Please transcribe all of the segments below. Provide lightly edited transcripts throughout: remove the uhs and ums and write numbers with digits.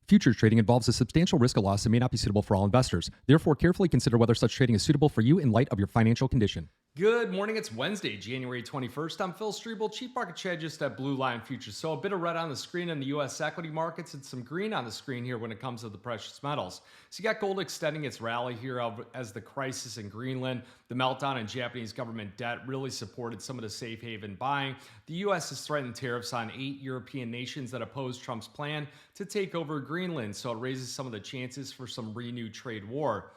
Futures trading involves a substantial risk of loss and may not be suitable for all investors. Therefore, carefully consider whether such trading is suitable for you in light of your financial condition. Good morning. It's Wednesday, January 21st. I'm Phil Streible, Chief Market Strategist at Blue Line Futures. So a bit of red on the screen in the U.S. equity markets and some green on the screen here when it comes to the precious metals. So you got gold extending its rally here as the crisis in Greenland, the meltdown in Japanese government debt really supported some of the safe haven buying. The U.S. has threatened tariffs on 8 European nations that oppose Trump's plan to take over Greenland. So it raises some of the chances for some renewed trade war.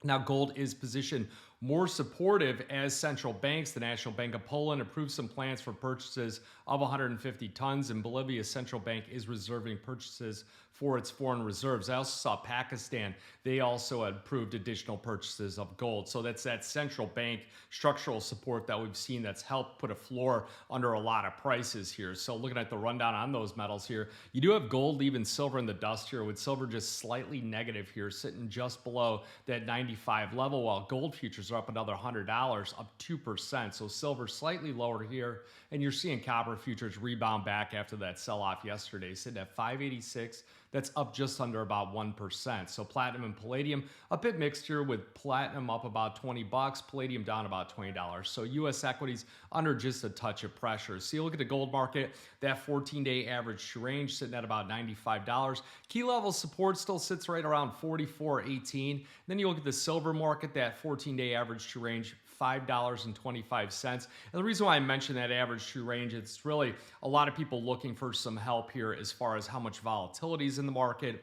Now, gold is positioned more supportive as central banks. The National Bank of Poland approved some plans for purchases of 150 tons, and Bolivia's central bank is reserving purchases for its foreign reserves. I also saw Pakistan. They also had approved additional purchases of gold. So that's that central bank structural support that we've seen that's helped put a floor under a lot of prices here. So looking at the rundown on those metals here, you do have gold leaving silver in the dust here, with silver just slightly negative here, sitting just below that 95 level, while gold futures are up another $100, up 2%. So silver slightly lower here, and you're seeing copper futures rebound back after that sell-off yesterday, sitting at 586. That's up just under about 1%. So platinum and palladium, a bit mixed here, with platinum up about $20, palladium down about $20. So U.S. equities under just a touch of pressure. So you look at the gold market, that 14-day average range sitting at about $95. Key level support still sits right around 44.18. Then you look at the silver market, that 14-day average true range, $5.25. And the reason why I mentioned that average true range, it's really a lot of people looking for some help here as far as how much volatility is in the market,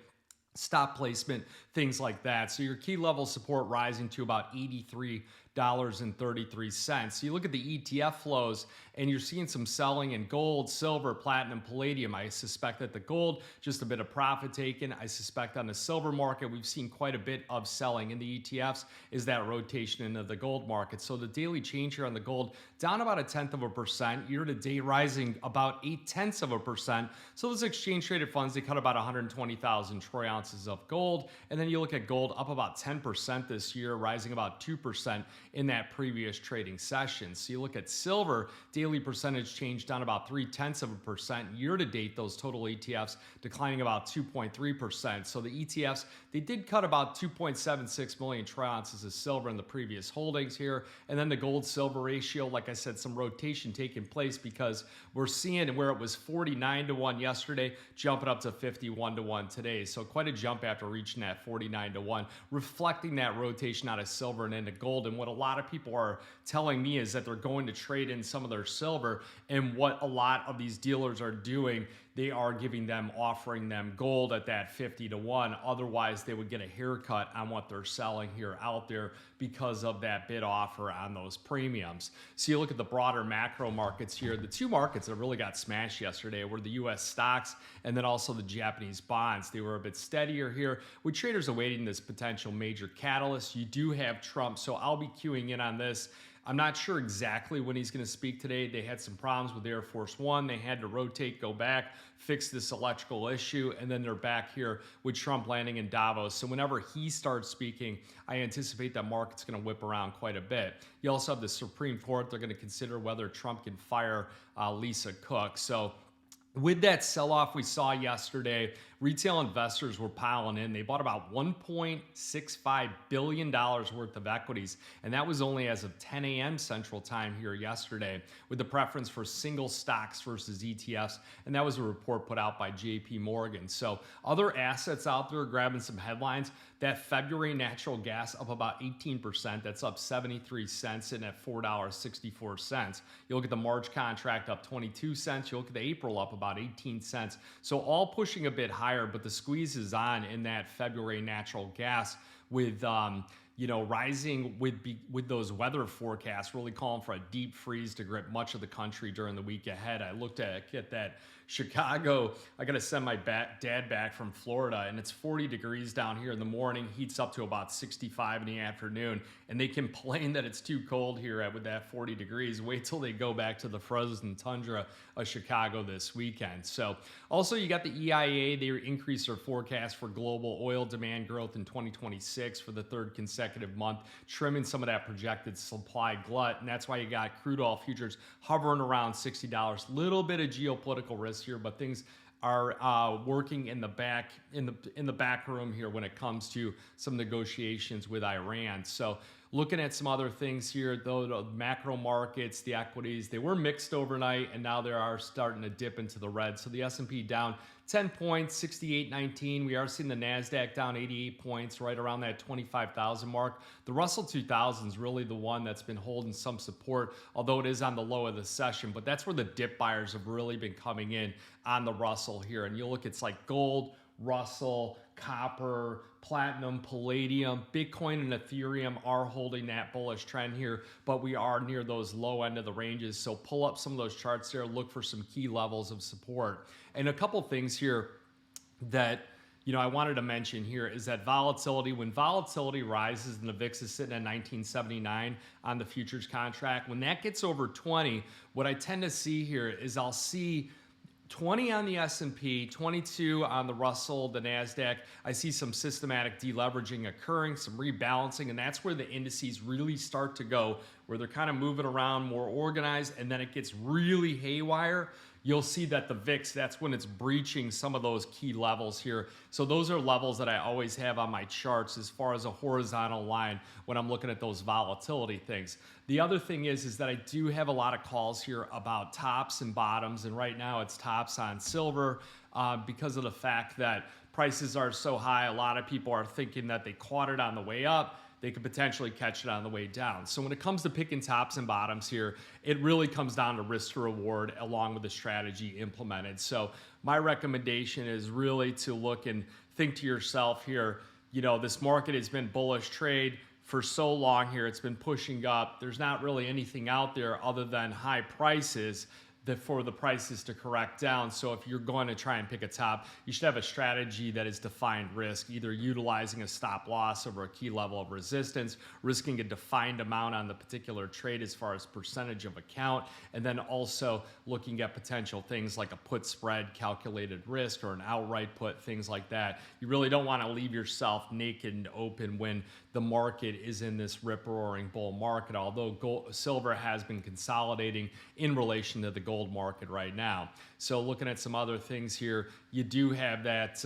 stop placement, things like that. So your key level support rising to about $83.33. So you look at the ETF flows and you're seeing some selling in gold, silver, platinum, palladium. I suspect that the gold, just a bit of profit taken. I suspect on the silver market, we've seen quite a bit of selling in the ETFs, is that rotation into the gold market. So the daily change here on the gold, down about 0.1%, year to date rising about 0.8%. So those exchange traded funds, they cut about 120,000 troy ounces of gold. And then you look at gold up about 10% this year, rising about 2% in that previous trading session. So you look at silver, daily percentage change down about 0.3%. Year to date, those total ETFs declining about 2.3%. So the ETFs, they did cut about 2.76 million troy ounces of silver in the previous holdings here. And then the gold silver ratio, like I said, some rotation taking place, because we're seeing where it was 49-1 yesterday, jumping up to 51-1 today. So quite a jump after reaching that 49-1, reflecting that rotation out of silver and into gold. And what a lot of people are telling me is that they're going to trade in some of their silver, and what a lot of these dealers are doing, they are offering them gold at that 50-1. Otherwise, they would get a haircut on what they're selling here out there because of that bid offer on those premiums. So you look at the broader macro markets here. The two markets that really got smashed yesterday were the U.S. stocks and then also the Japanese bonds. They were a bit steadier here, with traders awaiting this potential major catalyst. You do have Trump, so I'll be queuing in on this. I'm not sure exactly when he's going to speak today. They had some problems with Air Force One. They had to rotate, go back, fix this electrical issue, and then they're back here with Trump landing in Davos. So whenever he starts speaking, I anticipate that market's going to whip around quite a bit. You also have the Supreme Court. They're going to consider whether Trump can fire Lisa Cook. So with that sell-off we saw yesterday, retail investors were piling in. They bought about $1.65 billion worth of equities, and that was only as of 10 a.m. Central Time here yesterday, with the preference for single stocks versus ETFs, and that was a report put out by JP Morgan. So other assets out there grabbing some headlines. That February natural gas up about 18%. That's up 73 cents and at $4.64. You look at the March contract up 22 cents. You look at the April up about 18 cents. So all pushing a bit higher, but the squeeze is on in that February natural gas, with rising with those weather forecasts really calling for a deep freeze to grip much of the country during the week ahead. I looked at that Chicago. I got to send my dad back from Florida, and it's 40 degrees down here in the morning, heats up to about 65 in the afternoon, and they complain that it's too cold here with that 40 degrees. Wait till they go back to the frozen tundra of Chicago this weekend. So also you got the EIA. They increased their forecast for global oil demand growth in 2026 for the third consecutive month, trimming some of that projected supply glut. And that's why you got crude oil futures hovering around $60. Little bit of geopolitical risk here, but things are working in the back room here when it comes to some negotiations with Iran. So looking at some other things here, though, the macro markets, the equities, they were mixed overnight, and now they are starting to dip into the red. So the S&P down 10 points, 68.19. We are seeing the NASDAQ down 88 points, right around that 25,000 mark. The Russell 2000 is really the one that's been holding some support, although it is on the low of the session. But that's where the dip buyers have really been coming in on the Russell here. And you look, it's like gold, Russell, copper, platinum, palladium, Bitcoin, and Ethereum are holding that bullish trend here, but we are near those low end of the ranges. So pull up some of those charts there, look for some key levels of support. And a couple things here that I wanted to mention here is that volatility, when volatility rises and the VIX is sitting at 1979 on the futures contract, when that gets over 20, what I tend to see here is I'll see 20 on the S&P, 22 on the Russell, the NASDAQ. I see some systematic deleveraging occurring, some rebalancing, and that's where the indices really start to go, where they're kind of moving around more organized, and then it gets really haywire. You'll see that the VIX, that's when it's breaching some of those key levels here. So those are levels that I always have on my charts as far as a horizontal line when I'm looking at those volatility things. The other thing is that I do have a lot of calls here about tops and bottoms, and right now it's tops on silver because of the fact that prices are so high. A lot of people are thinking that they caught it on the way up. They could potentially catch it on the way down. So when it comes to picking tops and bottoms here, it really comes down to risk to reward along with the strategy implemented. So my recommendation is really to look and think to yourself here, this market has been bullish trade for so long here. It's been pushing up. There's not really anything out there other than high prices for the prices to correct down. So if you're going to try and pick a top, you should have a strategy that is defined risk, either utilizing a stop loss over a key level of resistance, risking a defined amount on the particular trade as far as percentage of account, and then also looking at potential things like a put spread, calculated risk, or an outright put, things like that. You really don't want to leave yourself naked and open when the market is in this rip-roaring bull market, although silver has been consolidating in relation to the gold market right now. So looking at some other things here, you do have that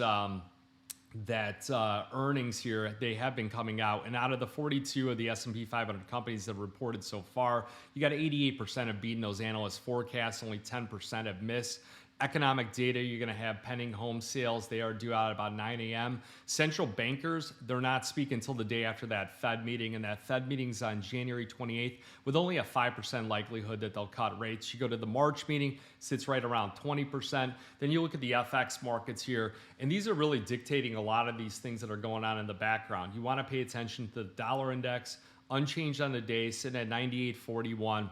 earnings here. They have been coming out, and out of the 42 of the S&P 500 companies that have reported so far, you got 88% have beaten those analyst forecasts, only 10% have missed. Economic data, you're going to have pending home sales. They are due out about 9 a.m. Central bankers, they're not speaking until the day after that Fed meeting, and that Fed meeting's on January 28th with only a 5% likelihood that they'll cut rates. You go to the March meeting, sits right around 20%. Then you look at the FX markets here, and these are really dictating a lot of these things that are going on in the background. You want to pay attention to the dollar index, unchanged on the day, sitting at 98.41.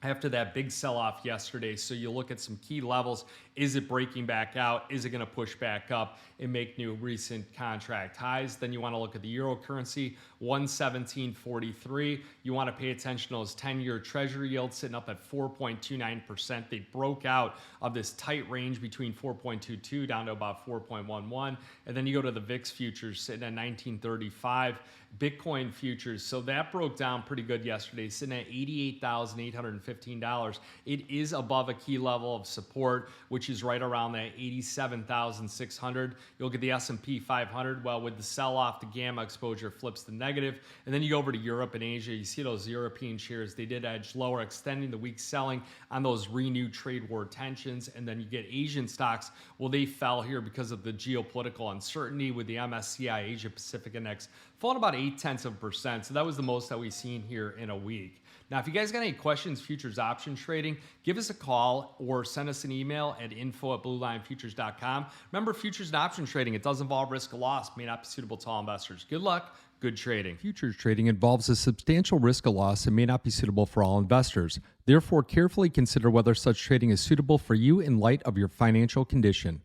After that big sell-off yesterday. So you look at some key levels. Is it breaking back out? Is it going to push back up and make new recent contract highs? Then you want to look at the euro currency, 117.43. You want to pay attention to those 10-year treasury yields sitting up at 4.29%. They broke out of this tight range between 4.22 down to about 4.11. And then you go to the VIX futures sitting at 1935. Bitcoin futures, so that broke down pretty good yesterday, sitting at $88,815. It is above a key level of support, which is right around that 87,600. You'll get the S&P 500. Well, with the sell-off, the gamma exposure flips to negative. And then you go over to Europe and Asia. You see those European shares, they did edge lower, extending the week selling on those renewed trade war tensions. And then you get Asian stocks. Well, they fell here because of the geopolitical uncertainty, with the MSCI Asia Pacific Index falling about 0.8%. So that was the most that we've seen here in a week. Now, if you guys got any questions, futures option trading, give us a call or send us an email at info@bluelionfutures.com. Remember, futures and option trading, it does involve risk of loss, may not be suitable to all investors. Good luck, good trading. Futures trading involves a substantial risk of loss and may not be suitable for all investors. Therefore, carefully consider whether such trading is suitable for you in light of your financial condition.